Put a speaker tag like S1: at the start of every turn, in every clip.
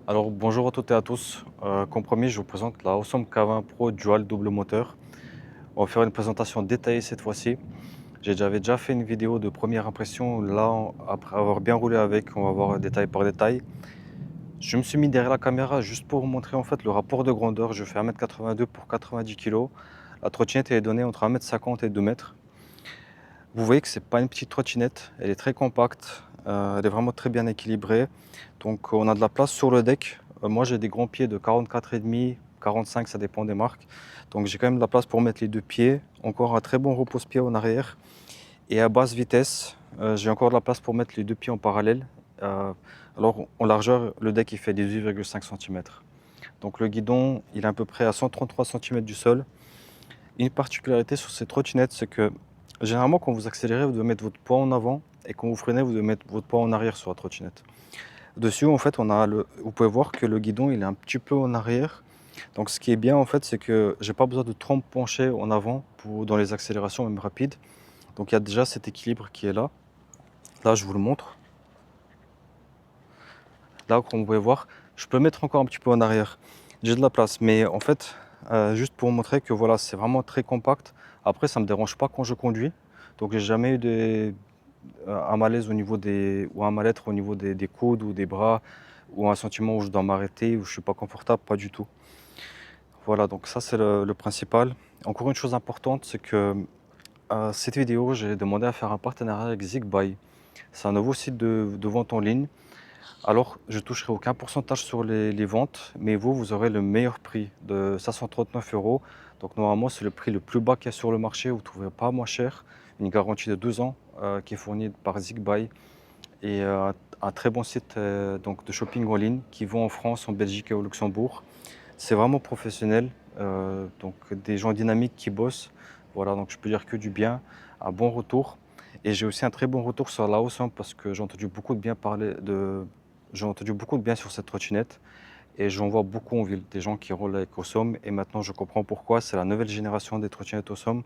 S1: Alors bonjour à toutes et à tous. Comme promis, je vous présente la Awesome K20 Pro Dual double moteur. On va faire une présentation détaillée cette fois-ci. J'avais déjà fait une vidéo de première impression. Là, après avoir bien roulé avec, on va voir détail par détail. Je me suis mis derrière la caméra juste pour vous montrer en fait le rapport de grandeur. Je fais 1m82 pour 90 kg. La trottinette est donnée entre 1m50 et 2 mètres. Vous voyez que c'est pas une petite trottinette, elle est très compacte, elle est vraiment très bien équilibrée. Donc on a de la place sur le deck. Moi j'ai des grands pieds de 44,5, 45, ça dépend des marques. Donc j'ai quand même de la place pour mettre les deux pieds. Encore un très bon repose-pied en arrière. Et à basse vitesse, j'ai encore de la place pour mettre les deux pieds en parallèle. Alors en largeur, le deck il fait 18,5 cm. Donc le guidon, il est à peu près à 133 cm du sol. Une particularité sur ces trottinettes, c'est que généralement, quand vous accélérez, vous devez mettre votre poids en avant et quand vous freinez, vous devez mettre votre poids en arrière sur la trottinette. Dessus, en fait, vous pouvez voir que le guidon, il est un petit peu en arrière. Donc, ce qui est bien, en fait, c'est que j'ai pas besoin de trop me pencher en avant dans les accélérations, même rapides. Donc, il y a déjà cet équilibre qui est là. Là, je vous le montre. Là, comme vous pouvez voir, je peux mettre encore un petit peu en arrière. J'ai de la place, mais en fait, juste pour vous montrer que voilà, c'est vraiment très compact. Après, ça me dérange pas quand je conduis. Donc, j'ai jamais eu un malaise au niveau ou un mal-être au niveau des coudes ou des bras, ou un sentiment où je dois m'arrêter, où je suis pas confortable, pas du tout. Voilà, donc ça c'est le principal. Encore une chose importante, c'est que cette vidéo, j'ai demandé à faire un partenariat avec ZigBuy. C'est un nouveau site de vente en ligne. Alors, je toucherai aucun pourcentage sur les ventes, mais vous aurez le meilleur prix de 539 euros. Donc, normalement, c'est le prix le plus bas qu'il y a sur le marché. Vous ne trouverez pas moins cher. Une garantie de 2 ans qui est fournie par ZigBuy et un très bon site donc de shopping en ligne qui vend en France, en Belgique et au Luxembourg. C'est vraiment professionnel, donc des gens dynamiques qui bossent. Voilà, donc je peux dire que du bien, un bon retour. Et j'ai aussi un très bon retour sur la Awesome parce que j'ai entendu beaucoup de bien sur cette trottinette et j'en vois beaucoup en ville, des gens qui roulent avec Awesome et maintenant je comprends pourquoi, c'est la nouvelle génération des trottinettes Awesome.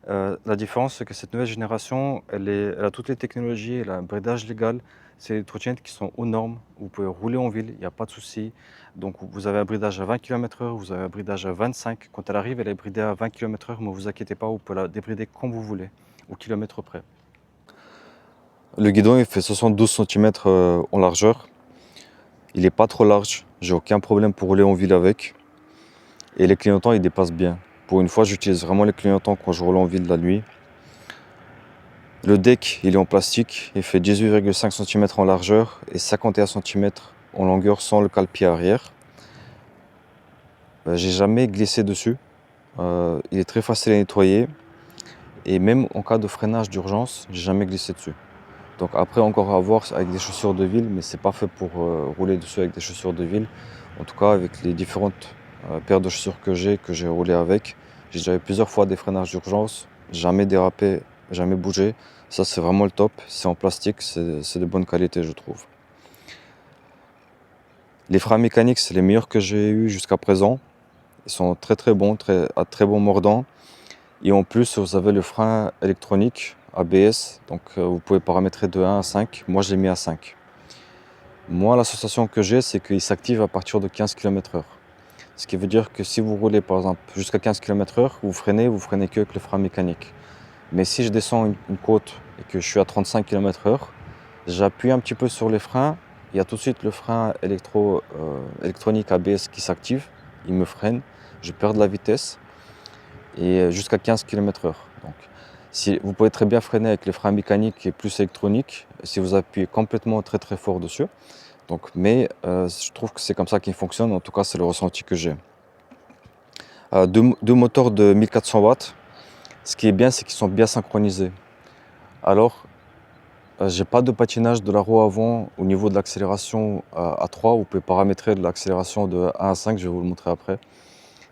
S1: La différence, c'est que cette nouvelle génération, elle a toutes les technologies, elle a un bridage légal. C'est des trottinettes qui sont aux normes. Vous pouvez rouler en ville, il n'y a pas de souci. Donc, vous avez un bridage à 20 km/h, vous avez un bridage à 25. Quand elle arrive, elle est bridée à 20 km/h, mais vous inquiétez pas, vous pouvez la débrider comme vous voulez, au kilomètre près. Le guidon, il fait 72 cm en largeur. Il n'est pas trop large, j'ai aucun problème pour rouler en ville avec. Et les clignotants, ils dépassent bien. Pour une fois, j'utilise vraiment les clignotants quand je roule en ville la nuit. Le deck, il est en plastique, il fait 18,5 cm en largeur et 51 cm en longueur sans le cale-pied arrière. J'ai jamais glissé dessus. Il est très facile à nettoyer et même en cas de freinage d'urgence, j'ai jamais glissé dessus. Donc après encore à voir avec des chaussures de ville, mais c'est pas fait pour rouler dessus avec des chaussures de ville. En tout cas avec les différentes paires de chaussures que j'ai roulé avec, j'ai déjà eu plusieurs fois des freinages d'urgence, jamais dérapé, jamais bougé. Ça c'est vraiment le top, c'est en plastique, c'est de bonne qualité je trouve. Les freins mécaniques c'est les meilleurs que j'ai eu jusqu'à présent. Ils sont très très bons, à très bon mordant. Et en plus vous avez le frein électronique ABS, donc vous pouvez paramétrer de 1 à 5, moi je l'ai mis à 5. Moi, la sensation que j'ai, c'est qu'il s'active à partir de 15 km/h. Ce qui veut dire que si vous roulez par exemple jusqu'à 15 km/h, vous freinez qu'avec le frein mécanique. Mais si je descends une côte et que je suis à 35 km/h, j'appuie un petit peu sur les freins, il y a tout de suite le frein électronique ABS qui s'active, il me freine, je perds de la vitesse et jusqu'à 15 km/h. Donc, vous pouvez très bien freiner avec les freins mécaniques et plus électroniques si vous appuyez complètement très très fort dessus. Donc, mais je trouve que c'est comme ça qu'il fonctionne, en tout cas c'est le ressenti que j'ai. Deux moteurs de 1400 watts, ce qui est bien c'est qu'ils sont bien synchronisés. Alors, j'ai pas de patinage de la roue avant au niveau de l'accélération à 3, vous pouvez paramétrer de l'accélération de 1 à 5, je vais vous le montrer après.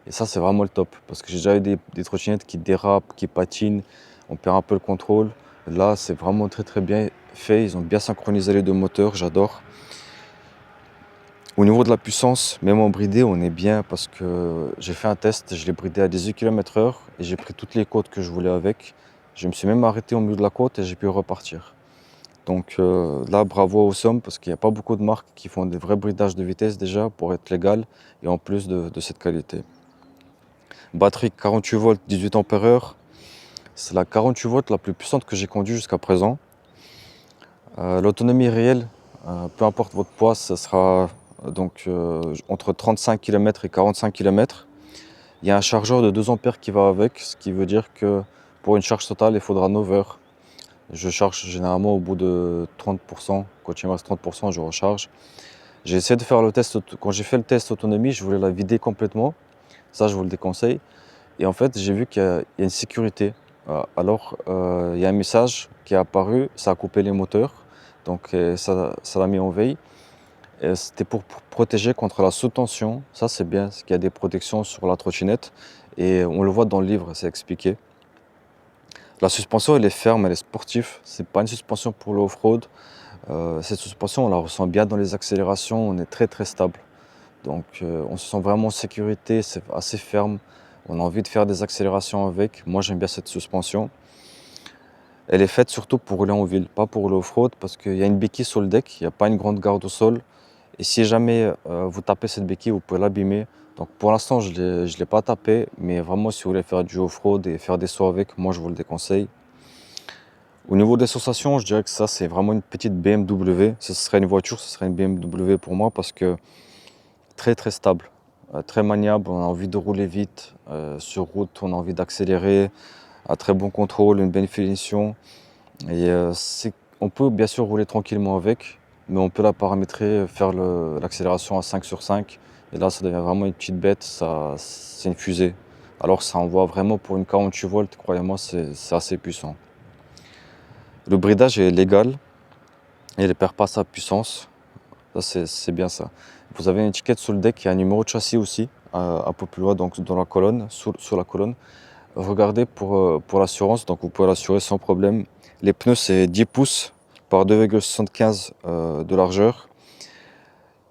S1: Et ça c'est vraiment le top, parce que j'ai déjà eu des trottinettes qui dérapent, qui patinent, on perd un peu le contrôle. Là c'est vraiment très très bien fait, ils ont bien synchronisé les deux moteurs, j'adore. Au niveau de la puissance, même en bridé, on est bien parce que j'ai fait un test, je l'ai bridé à 18 km/h et j'ai pris toutes les côtes que je voulais avec. Je me suis même arrêté au milieu de la côte et j'ai pu repartir. Donc là, bravo à Awesome parce qu'il n'y a pas beaucoup de marques qui font des vrais bridages de vitesse déjà pour être légal et en plus de cette qualité. Batterie 48 volts, 18 ampères heure. C'est la 48 volts la plus puissante que j'ai conduite jusqu'à présent. L'autonomie réelle, peu importe votre poids, ce sera donc entre 35 km et 45 km. Il y a un chargeur de 2 ampères qui va avec, ce qui veut dire que pour une charge totale, il faudra 9 heures. Je charge généralement au bout de 30%. Quand il me reste 30%, je recharge. J'ai essayé de faire le test. Quand j'ai fait le test autonomie, je voulais la vider complètement. Ça, je vous le déconseille. Et en fait, j'ai vu qu'il y a une sécurité. Alors, il y a un message qui est apparu, ça a coupé les moteurs. Donc, ça l'a mis en veille. C'était pour protéger contre la sous-tension. Ça, c'est bien, parce qu'il y a des protections sur la trottinette. Et on le voit dans le livre, c'est expliqué. La suspension, elle est ferme, elle est sportive. C'est pas une suspension pour le off-road. Cette suspension, on la ressent bien dans les accélérations. On est très très stable. Donc, on se sent vraiment en sécurité. C'est assez ferme. On a envie de faire des accélérations avec. Moi, j'aime bien cette suspension. Elle est faite surtout pour rouler en ville, pas pour le off-road, parce qu'il y a une béquille sur le deck. Il n'y a pas une grande garde au sol. Et si jamais vous tapez cette béquille, vous pouvez l'abîmer. Donc pour l'instant, je ne l'ai pas tapé, mais vraiment si vous voulez faire du off-road et faire des sauts avec, moi je vous le déconseille. Au niveau des sensations, je dirais que ça c'est vraiment une petite BMW. Si ce serait une voiture, ce serait une BMW pour moi parce que très très stable, très maniable, on a envie de rouler vite. Sur route, on a envie d'accélérer, un très bon contrôle, une belle finition. Et on peut bien sûr rouler tranquillement avec, mais on peut la paramétrer, faire l'accélération à 5 sur 5. Et là, ça devient vraiment une petite bête, c'est une fusée. Alors ça envoie vraiment pour une 48 volts, croyez-moi, c'est assez puissant. Le bridage est légal et il ne perd pas sa puissance. Ça, c'est bien ça. Vous avez une étiquette sur le deck, il y a un numéro de châssis aussi, un peu plus loin, donc dans la colonne, sur la colonne. Regardez pour l'assurance, donc vous pouvez l'assurer sans problème. Les pneus, c'est 10 pouces par 2,75 de largeur.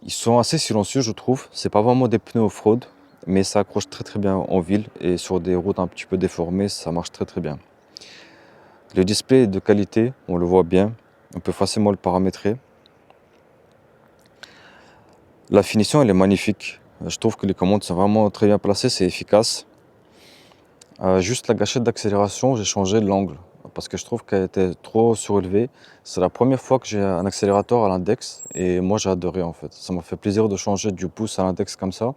S1: Ils sont assez silencieux, je trouve. C'est pas vraiment des pneus off-road, mais ça accroche très très bien en ville et sur des routes un petit peu déformées, ça marche très très bien. Le display est de qualité, on le voit bien. On peut facilement le paramétrer. La finition, elle est magnifique. Je trouve que les commandes sont vraiment très bien placées, c'est efficace. Juste la gâchette d'accélération, j'ai changé l'angle parce que je trouve qu'elle était trop surélevée. C'est la première fois que j'ai un accélérateur à l'index et moi j'ai adoré en fait. Ça m'a fait plaisir de changer du pouce à l'index comme ça.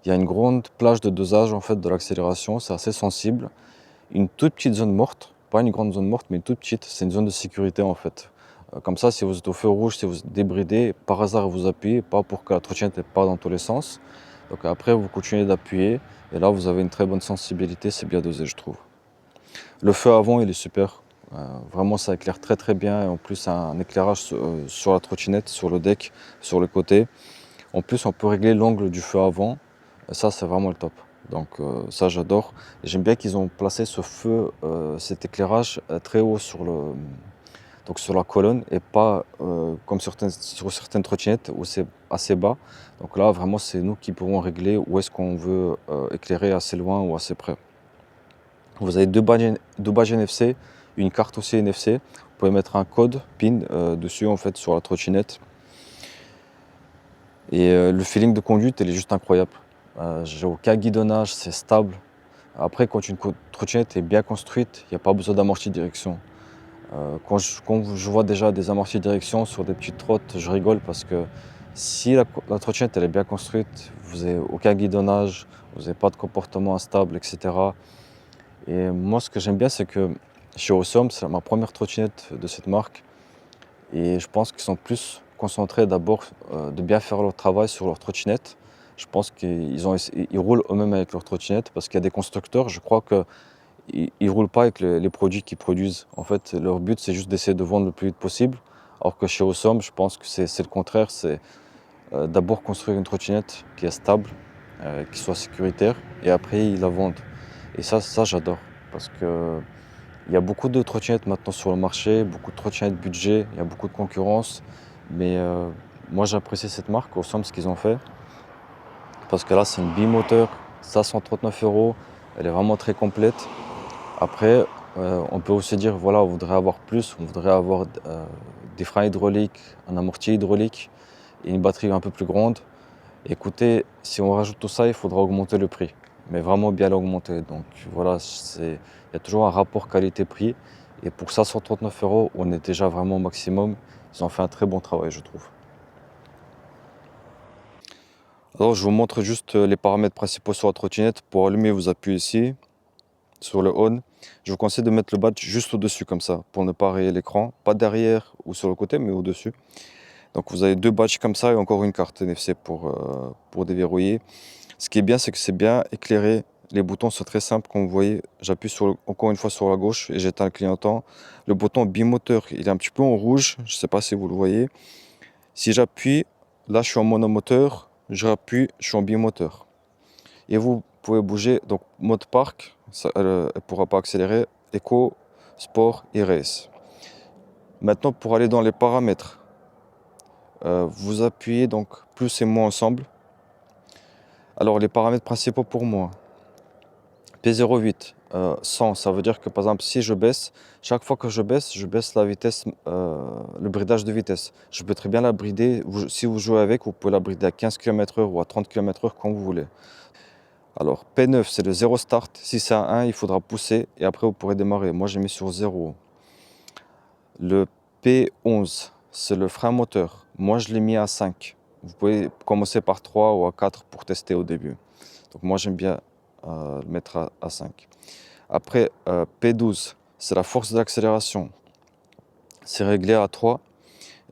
S1: Il y a une grande plage de dosage en fait de l'accélération, c'est assez sensible. Une toute petite zone morte, pas une grande zone morte mais une toute petite, c'est une zone de sécurité en fait. Comme ça, si vous êtes au feu rouge, si vous êtes débridé, par hasard vous appuyez, pas pour que la trottinette ne parte dans tous les sens. Donc après, vous continuez d'appuyer et là, vous avez une très bonne sensibilité, c'est bien dosé, je trouve. Le feu avant, il est super. Vraiment, ça éclaire très très bien et en plus, un éclairage sur la trottinette, sur le deck, sur le côté. En plus, on peut régler l'angle du feu avant. Et ça, c'est vraiment le top. Donc ça, j'adore. Et j'aime bien qu'ils ont placé ce feu, cet éclairage très haut donc sur la colonne et pas comme sur certaines trottinettes où c'est assez bas. Donc là, vraiment, c'est nous qui pouvons régler où est-ce qu'on veut éclairer assez loin ou assez près. Vous avez deux badges NFC, une carte aussi NFC. Vous pouvez mettre un code PIN dessus en fait sur la trottinette. Et le feeling de conduite, il est juste incroyable. J'ai aucun guidonnage, c'est stable. Après, quand une trottinette est bien construite, il n'y a pas besoin d'amorti direction. Quand je vois déjà des amortis direction sur des petites trottes, je rigole parce que si la trottinette elle est bien construite, vous n'avez aucun guidonnage, vous n'avez pas de comportement instable, etc. Et moi, ce que j'aime bien, c'est que chez Awesome, c'est ma première trottinette de cette marque. Et je pense qu'ils sont plus concentrés d'abord de bien faire leur travail sur leur trottinette. Je pense qu'ils roulent eux-mêmes avec leur trottinette parce qu'il y a des constructeurs, je crois que ils ne roulent pas avec les produits qu'ils produisent. En fait, leur but, c'est juste d'essayer de vendre le plus vite possible. Alors que chez Awesome, je pense que c'est le contraire. C'est d'abord construire une trottinette qui est stable, qui soit sécuritaire, et après, ils la vendent. Et ça j'adore. Parce que il y a beaucoup de trottinettes maintenant sur le marché, beaucoup de trottinettes budget, il y a beaucoup de concurrence. Mais moi, j'apprécie cette marque, Awesome, ce qu'ils ont fait. Parce que là, c'est une bimoteur, 539 €. Elle est vraiment très complète. Après, On peut aussi dire, voilà, on voudrait avoir plus, on voudrait avoir des freins hydrauliques, un amorti hydraulique et une batterie un peu plus grande. Écoutez, si on rajoute tout ça, il faudra augmenter le prix, mais vraiment bien l'augmenter. Donc voilà, il y a toujours un rapport qualité-prix. Et pour ça, 139 euros, on est déjà vraiment au maximum. Ils ont fait un très bon travail, je trouve. Alors, je vous montre juste les paramètres principaux sur la trottinette. Pour allumer, vous appuyez ici, sur le on. Je vous conseille de mettre le badge juste au-dessus, comme ça, pour ne pas rayer l'écran. Pas derrière ou sur le côté, mais au-dessus. Donc, vous avez deux badges comme ça et encore une carte NFC pour déverrouiller. Ce qui est bien, c'est que c'est bien éclairé. Les boutons sont très simples, comme vous voyez. J'appuie encore une fois sur la gauche et j'éteins le clignotant. Le bouton bimoteur, il est un petit peu en rouge. Je ne sais pas si vous le voyez. Si j'appuie, là je suis en monomoteur. J'appuie, je suis en bimoteur. Et vous pouvez bouger, donc mode parc, elle ne pourra pas accélérer. Eco, sport et race. Maintenant, pour aller dans les paramètres, vous appuyez donc plus et moins ensemble. Alors les paramètres principaux pour moi. P08, 100, ça veut dire que par exemple si je baisse, chaque fois que je baisse la vitesse, le bridage de vitesse. Je peux très bien la brider, si vous jouez avec, vous pouvez la brider à 15 km/h ou à 30 km/h quand vous voulez. Alors P9 c'est le 0 start, si c'est à 1 il faudra pousser et après vous pourrez démarrer. Moi j'ai mis sur 0. Le P11 c'est le frein moteur, moi je l'ai mis à 5. Vous pouvez commencer par 3 ou à 4 pour tester au début. Donc moi j'aime bien le mettre à 5. Après, P12, c'est la force d'accélération. C'est réglé à 3.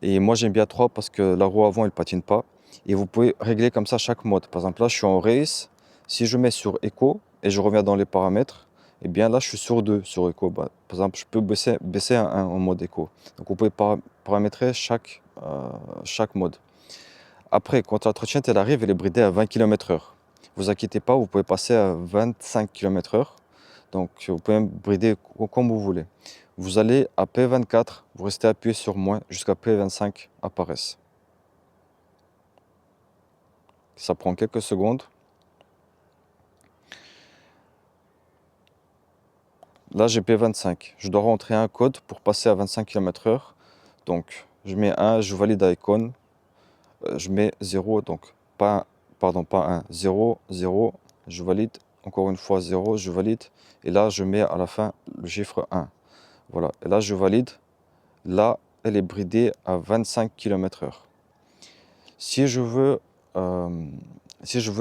S1: Et moi, j'aime bien 3 parce que la roue avant, elle ne patine pas. Et vous pouvez régler comme ça chaque mode. Par exemple, là, je suis en race. Si je mets sur Eco et je reviens dans les paramètres, eh bien là, je suis sur 2 sur Eco. Par exemple, je peux baisser à 1 en mode Eco. Donc, vous pouvez paramétrer chaque mode. Après, quand la trottinette elle arrive, elle est bridée à 20 km/h. Vous inquiétez pas, vous pouvez passer à 25 km/h. Donc, vous pouvez brider comme vous voulez. Vous allez à P24, vous restez appuyé sur moins jusqu'à P25 apparaisse. Ça prend quelques secondes. Là, j'ai P25. Je dois rentrer un code pour passer à 25 km/h. Donc, je mets 1, je valide à icône. Je mets 0, donc pas 1, 0, 0, je valide. Encore une fois 0, je valide. Et là, je mets à la fin le chiffre 1. Voilà, et là, je valide. Là, elle est bridée à 25 km/h. Si je veux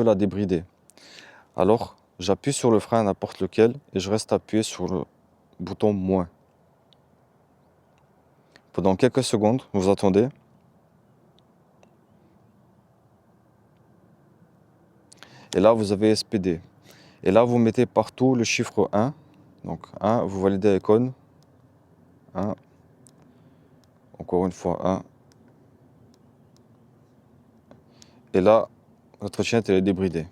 S1: la débrider, alors j'appuie sur le frein n'importe lequel et je reste appuyé sur le bouton moins. Pendant quelques secondes, vous attendez. Et là, vous avez SPD. Et là, vous mettez partout le chiffre 1. Donc 1, vous validez l'icône. 1. Encore une fois 1. Et là, notre chaîne elle est débridée.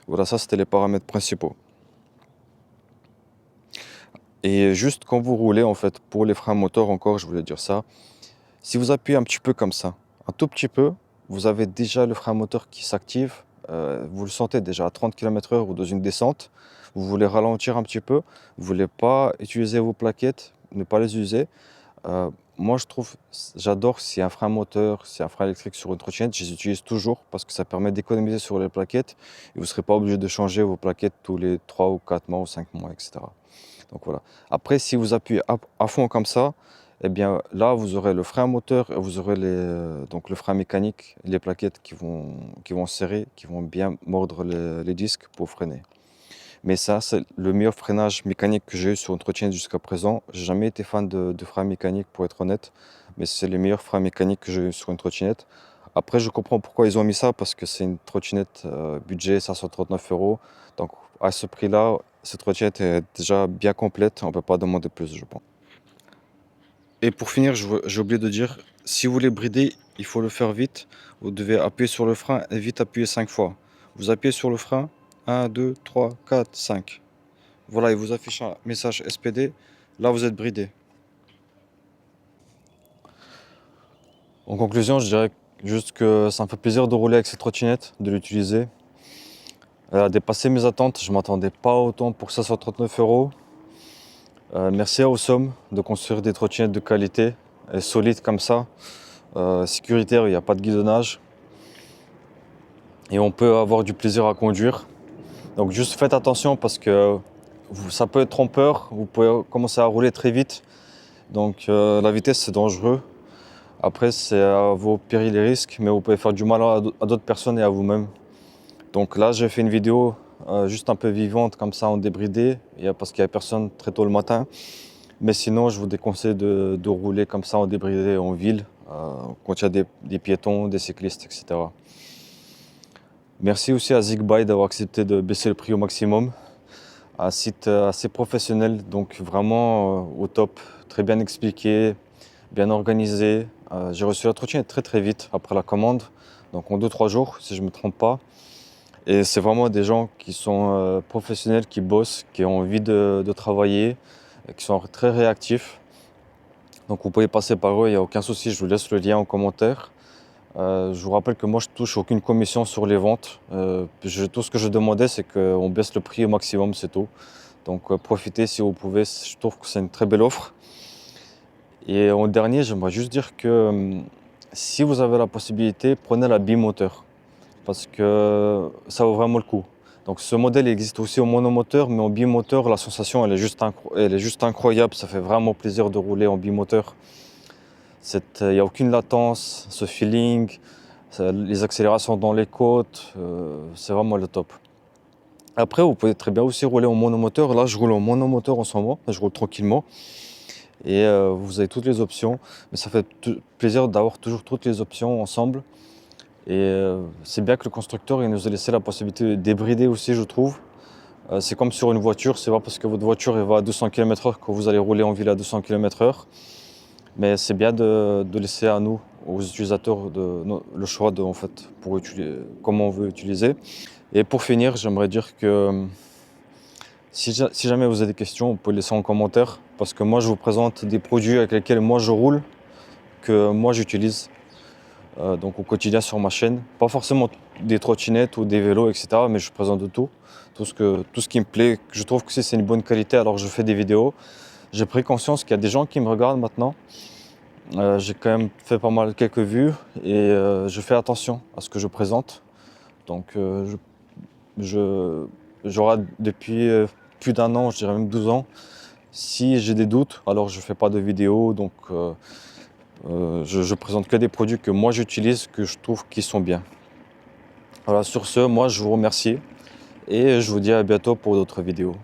S1: Voilà, ça c'était les paramètres principaux. Et juste quand vous roulez, en fait, pour les freins moteurs encore, je voulais dire ça. Si vous appuyez un petit peu comme ça, un tout petit peu, vous avez déjà le frein moteur qui s'active. Vous le sentez déjà à 30 km/h ou dans une descente. Vous voulez ralentir un petit peu. Vous voulez pas utiliser vos plaquettes, ne pas les user. Moi, j'adore si un frein moteur, si un frein électrique sur une trottinette, je les utilise toujours parce que ça permet d'économiser sur les plaquettes et vous ne serez pas obligé de changer vos plaquettes tous les 3 ou 4 mois ou 5 mois, etc. Donc voilà. Après, si vous appuyez à fond comme ça, eh bien là, vous aurez le frein moteur et vous aurez donc le frein mécanique, les plaquettes qui vont serrer, qui vont bien mordre les disques pour freiner. Mais ça, c'est le meilleur freinage mécanique que j'ai eu sur une trottinette jusqu'à présent. J'ai jamais été fan de frein mécanique pour être honnête, mais c'est les meilleurs freins mécaniques que j'ai eu sur une trottinette. Après, je comprends pourquoi ils ont mis ça, parce que c'est une trottinette budget 539 euros. Donc à ce prix-là, cette trottinette est déjà bien complète, on ne peut pas demander plus, je pense. Et pour finir, j'ai oublié de dire, si vous voulez brider, il faut le faire vite. Vous devez appuyer sur le frein et vite appuyer 5 fois. Vous appuyez sur le frein, 1, 2, 3, 4, 5. Voilà, il vous affiche un message SPD. Là, vous êtes bridé. En conclusion, je dirais juste que ça me fait plaisir de rouler avec cette trottinette, de l'utiliser. Elle a dépassé mes attentes. Je ne m'attendais pas autant pour 539 euros. Merci à Awesome de construire des trottinettes de qualité et solides comme ça. Sécuritaire, il n'y a pas de guidonnage. Et on peut avoir du plaisir à conduire. Donc juste faites attention parce que ça peut être trompeur, vous pouvez commencer à rouler très vite. Donc la vitesse c'est dangereux. Après c'est à vos périls et risques, mais vous pouvez faire du mal à d'autres personnes et à vous-même. Donc là j'ai fait une vidéo juste un peu vivante comme ça en débridé, parce qu'il n'y a personne très tôt le matin. Mais sinon je vous déconseille de rouler comme ça en débridé en ville, quand il y a des piétons, des cyclistes, etc. Merci aussi à ZigBuy d'avoir accepté de baisser le prix au maximum. Un site assez professionnel, donc vraiment au top, très bien expliqué, bien organisé. J'ai reçu la trottinette très vite après la commande, donc en 2-3 jours si je ne me trompe pas. Et c'est vraiment des gens qui sont professionnels, qui bossent, qui ont envie de travailler, et qui sont très réactifs. Donc vous pouvez passer par eux, il n'y a aucun souci, je vous laisse le lien en commentaire. Je vous rappelle que moi je touche aucune commission sur les ventes. Tout ce que je demandais c'est qu'on baisse le prix au maximum, c'est tout. Donc profitez si vous pouvez, je trouve que c'est une très belle offre. Et en dernier, j'aimerais juste dire que si vous avez la possibilité, prenez la bimoteur parce que ça vaut vraiment le coup. Donc ce modèle existe aussi au monomoteur, mais en bimoteur, la sensation elle est juste incroyable. Ça fait vraiment plaisir de rouler en bimoteur. Il n'y a aucune latence, ce feeling, les accélérations dans les côtes, c'est vraiment le top. Après, vous pouvez très bien aussi rouler en monomoteur. Là, je roule en monomoteur en ce moment, je roule tranquillement. Et vous avez toutes les options. Mais ça fait plaisir d'avoir toujours toutes les options ensemble. Et c'est bien que le constructeur il nous ait laissé la possibilité de débrider aussi, je trouve. C'est comme sur une voiture, c'est pas parce que votre voiture elle va à 200 km/h que vous allez rouler en ville à 200 km/h. Mais c'est bien de laisser à nous, aux utilisateurs, le choix en fait, pour utiliser, comment on veut utiliser. Et pour finir, j'aimerais dire que si jamais vous avez des questions, vous pouvez les laisser en commentaire. Parce que moi, je vous présente des produits avec lesquels moi je roule, que moi j'utilise donc au quotidien sur ma chaîne. Pas forcément des trottinettes ou des vélos, etc. Mais je présente de tout. Tout ce qui me plaît, que je trouve que c'est une bonne qualité, alors je fais des vidéos. J'ai pris conscience qu'il y a des gens qui me regardent maintenant. J'ai quand même fait pas mal quelques vues et je fais attention à ce que je présente. Donc j'aurai depuis plus d'1 an, je dirais même 12 ans. Si j'ai des doutes, alors je fais pas de vidéos. Donc je présente que des produits que moi j'utilise, que je trouve qui sont bien. Voilà, sur ce, moi je vous remercie et je vous dis à bientôt pour d'autres vidéos.